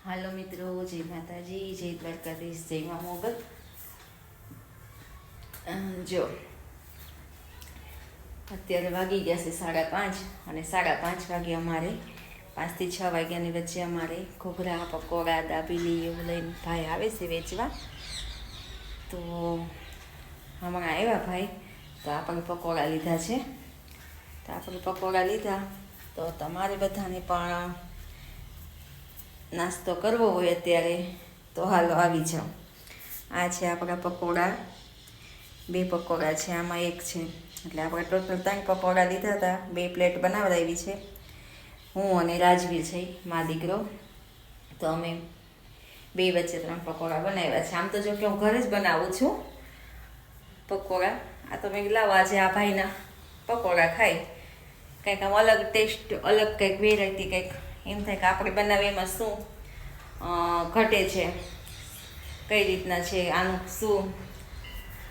હાલો મિત્રો, જય માતાજી, જય દ્વારકાધીશ, જય મા મોગલ. જો અત્યારે વાગી ગયા છે 5:30 અને 5:30 વાગે અમારે 5 થી 6 વાગ્યાની વચ્ચે અમારે ઘૂઘરા, પકોડા, દાબેલી એવું લઈને ભાઈ આવે છે વેચવા. તો હમણાં આવ્યા ભાઈ, તો આપણે પકોડા લીધા છે. તો આપણે પકોડા લીધા તો તમારે બધાને પણ નાસ્તો કરવો હોય અત્યારે તો હાલો આવી જાઓ. આ છે આપણા પકોડા, 2 પકોડા છે, આમાં એક છે, એટલે આપણે ટોટલ 3 પકોડા લીધા હતા. 2 પ્લેટ બનાવડાવી છે હું અને રાજવીર છે મા દીકરો. તો અમે 2 વચ્ચે 3 પકોડા બનાવ્યા છે. આમ તો જો કે હું ઘરે જ બનાવું છું પકોડા. આ તો મેં લાવો આજે આ ભાઈના પકોડા ખાઈ, કંઈક આમ અલગ ટેસ્ટ, અલગ કંઈક વેરાયટી, કંઈક એમ થાય કે આપણે બનાવીએ એમાં શું ઘટે છે, કઈ રીતના છે, આનું શું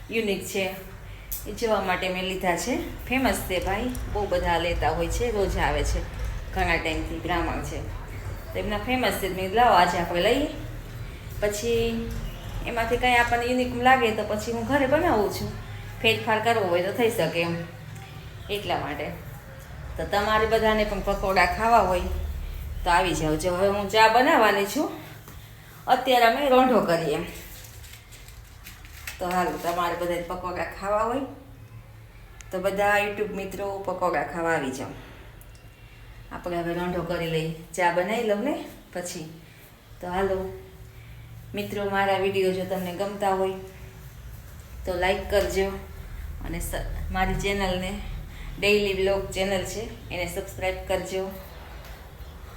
યુનિક છે એ જોવા માટે મેં લીધા છે. ફેમસ છે ભાઈ, બહુ બધા લેતા હોય છે, રોજ આવે છે, ઘણા ટાઈમથી બ્રાહ્મણ છે તો એમના ફેમસ છે. મેં લાવો આજે આપણે લઈએ, પછી એમાંથી કંઈ આપણને યુનિક લાગે તો પછી હું ઘરે બનાવું છું. ફેરફાર કરવો હોય તો થઈ શકે એમ, એટલા માટે. તો તમારે બધાને પણ પકોડા ખાવા હોય તો આવી જાઓ. જો હવે હું ચા બનાવવાની છું, અત્યારે અમે રોંઢો કરીએ. તો હાલો, તમારે બધાને પકોડા ખાવા હોય તો બધા યુટ્યુબ મિત્રો પકોડા ખાવા આવી જાઓ. આપણે હવે રોંઢો કરી લઈએ, ચા બનાવી લઉં ને પછી. તો હાલો મિત્રો, મારા વિડીયો જો તમને ગમતા હોય તો લાઈક કરજો અને મારી ચેનલને, ડેઈલી વ્લોગ ચેનલ છે એને સબસ્ક્રાઈબ કરજો.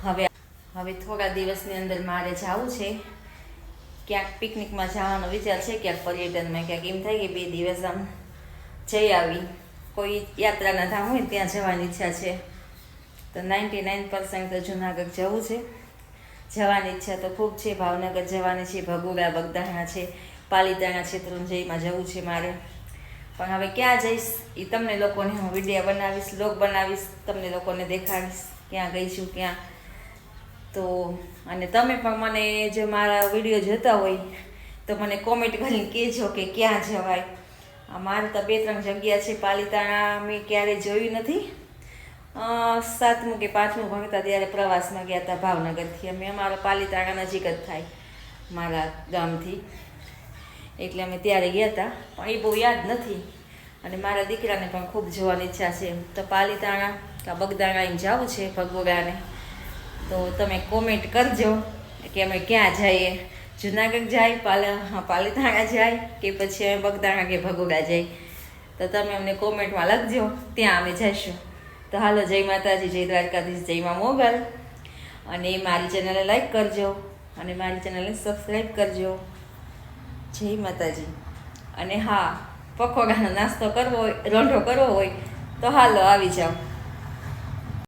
હવે થોડા દિવસની અંદર મારે જવું છે ક્યાંક પિકનિકમાં જવાનો વિચાર છે, ક્યાંક પર્યટનમાં, ક્યાંક એમ થાય કે 2 દિવસ આમ જઈ આવી, કોઈ યાત્રાના ધામ હોય ત્યાં જવાની ઈચ્છા છે. તો 99% તો જુનાગઢ જવું છે, જવાની ઈચ્છા તો ખૂબ છે. ભાવનગર જવાની છે, ભગોડા, બગદાણા છે, પાલીતાણા છે, ત્રુંજયમાં જવું છે મારે. પણ હવે ક્યાં જઈશ એ તમને લોકોને હું વિડીયો બનાવીશ, વ્લોગ બનાવીશ, તમને લોકોને દેખાડીશ ક્યાં ગઈ છું, ક્યાં. તો અને તમે પણ મને જો મારા વિડીયો જોતા હોય તો મને કોમેન્ટ કરીને કહેજો કે ક્યાં જવાય. મારે તો 2-3 જગ્યા છે. પાલીતાણા મેં ક્યારેય જોયું નથી. 7મું કે 5મું ભણતા ત્યારે પ્રવાસમાં ગયા હતા ભાવનગરથી. અમારા પાલીતાણા નજીક જ થાય મારા ગામથી, એટલે અમે ત્યારે ગયા હતા, પણ એ બહુ યાદ નથી. અને મારા દીકરાને પણ ખૂબ જોવાની ઈચ્છા છે. તો પાલીતાણા કે બગદાણા એમ જવું છે, ભગોડાને. તો તમે કોમેન્ટ કરજો કે અમે ક્યાં જઈએ, જુનાગઢ જાય, પાલીતાણા જાય કે પછી અમે બગદાણા કે ભગોડા જાય. તો તમે અમને કોમેન્ટમાં લખજો, ત્યાં અમે જઈશું. તો હાલો, જય માતાજી, જય દ્વારકાધીશ, જય મા મોગલ. અને મારી ચેનલને લાઈક કરજો અને મારી ચેનલને સબસ્ક્રાઈબ કરજો. જય માતાજી. અને હા, પકોડાનો નાસ્તો કરવો હોય, રોંઢો કરવો હોય તો હાલો આવી જાઓ.